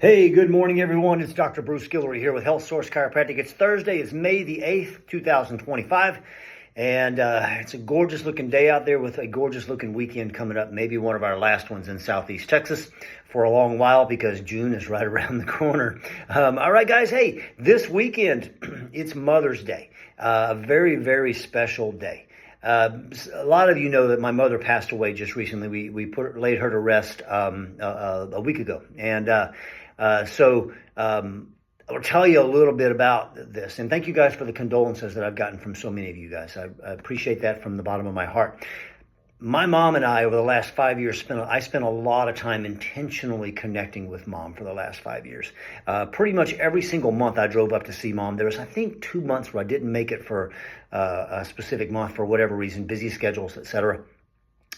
Hey, good morning, everyone. It's Dr. Bruce Guillory here with Health Source Chiropractic. It's Thursday. It's May the 8th, 2025. And it's a gorgeous looking day out there with a gorgeous looking weekend coming up. Maybe one of our last ones in Southeast Texas for a long while because June is right around the corner. All right, guys. Hey, this weekend, it's Mother's Day. A very, very special day. A lot of you know that my mother passed away just recently. We laid her to rest a week ago. And so I'll tell you a little bit about this. And thank you guys for the condolences that I've gotten from so many of you guys. I appreciate that from the bottom of my heart. My mom and I, over the last 5 years, I spent a lot of time intentionally connecting with Mom for the last 5 years. Pretty much every single month I drove up to see Mom. There was, I think, 2 months where I didn't make it for a specific month for whatever reason, busy schedules, etc.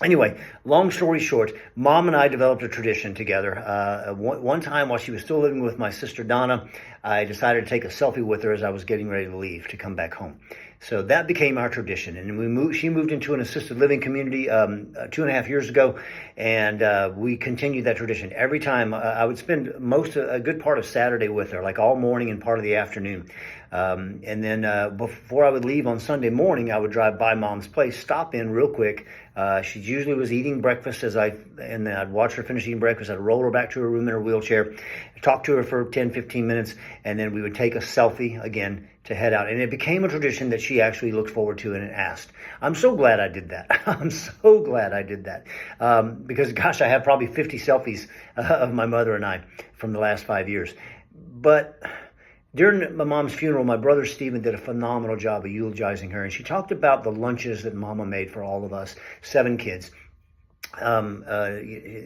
Anyway, long story short, Mom and I developed a tradition together. One time while she was still living with my sister Donna, I decided to take a selfie with her as I was getting ready to leave to come back home. So that became our tradition, and she moved into an assisted living community 2.5 years ago, and we continued that tradition. Every time I would spend a good part of Saturday with her, like all morning and part of the afternoon. And then before I would leave on Sunday morning, I would drive by Mom's place, stop in real quick. She usually was eating breakfast and then I'd watch her finish eating breakfast. I'd roll her back to her room in her wheelchair, talk to her for 10, 15 minutes, and then we would take a selfie again to head out. And it became a tradition that she actually looked forward to and asked. I'm so glad I did that. I'm so glad I did that. Because gosh, I have probably 50 selfies of my mother and I from the last 5 years. But during my mom's funeral, my brother Stephen did a phenomenal job of eulogizing her. And she talked about the lunches that Mama made for all of us, 7 kids.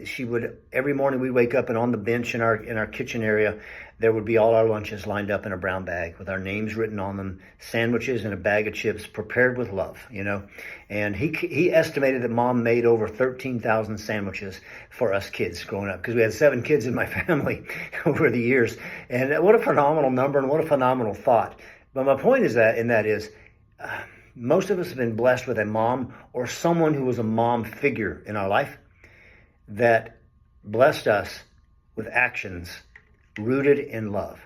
She would, every morning we'd wake up and on the bench in our kitchen area, there would be all our lunches lined up in a brown bag with our names written on them, sandwiches and a bag of chips prepared with love, you know. And he estimated that Mom made over 13,000 sandwiches for us kids growing up, because we had 7 kids in my family over the years. And what a phenomenal number and what a phenomenal thought. But my point is most of us have been blessed with a mom or someone who was a mom figure in our life that blessed us with actions rooted in love.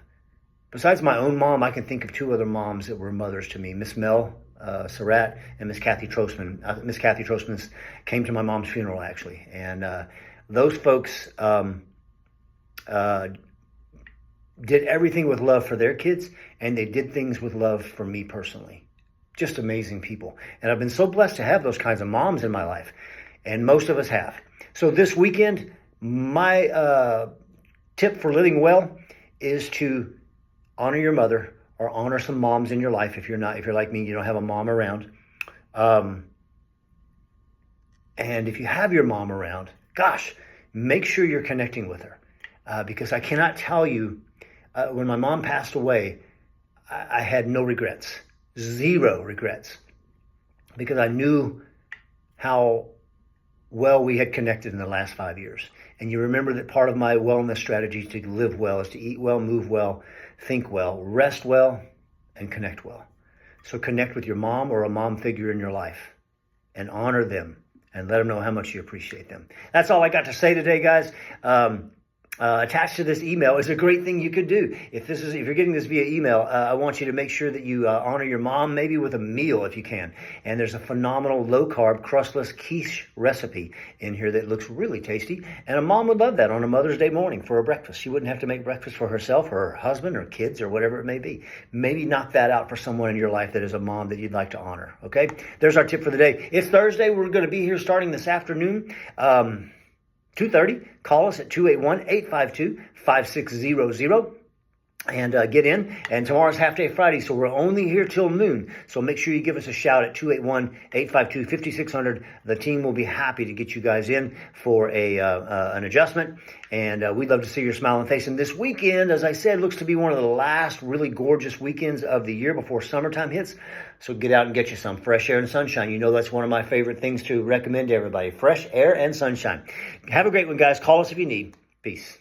Besides my own mom, I can think of 2 other moms that were mothers to me, Miss Mel Surratt and Miss Kathy Trostman. Miss Kathy Trostman came to my mom's funeral, actually. And those folks did everything with love for their kids, and they did things with love for me personally. Just amazing people. And I've been so blessed to have those kinds of moms in my life. And most of us have. So this weekend, my tip for living well is to honor your mother or honor some moms in your life. If you're like me, you don't have a mom around. And if you have your mom around, gosh, make sure you're connecting with her. Because I cannot tell you, when my mom passed away, I had no regrets. 0 regrets, because I knew how well we had connected in the last 5 years. And you remember that part of my wellness strategy to live well is to eat well, move well, think well, rest well, and connect well. So connect with your mom or a mom figure in your life and honor them and let them know how much you appreciate them. That's all I got to say today, guys. Attached to this email is a great thing you could do. If you're getting this via email, I want you to make sure that you honor your mom, maybe with a meal if you can. And there's a phenomenal low-carb, crustless quiche recipe in here that looks really tasty. And a mom would love that on a Mother's Day morning for a breakfast. She wouldn't have to make breakfast for herself or her husband or kids or whatever it may be. Maybe knock that out for someone in your life that is a mom that you'd like to honor. Okay? There's our tip for the day. It's Thursday. We're going to be here starting this afternoon. 2:30. Call us at 281-852-5600 and get in. And tomorrow's half day Friday, so we're only here till noon. So make sure you give us a shout at 281-852-5600. The team will be happy to get you guys in for an adjustment. And we'd love to see your smiling face. And this weekend, as I said, looks to be one of the last really gorgeous weekends of the year before summertime hits. So get out and get you some fresh air and sunshine. You know that's one of my favorite things to recommend to everybody. Fresh air and sunshine. Have a great one, guys. Call us if you need. Peace.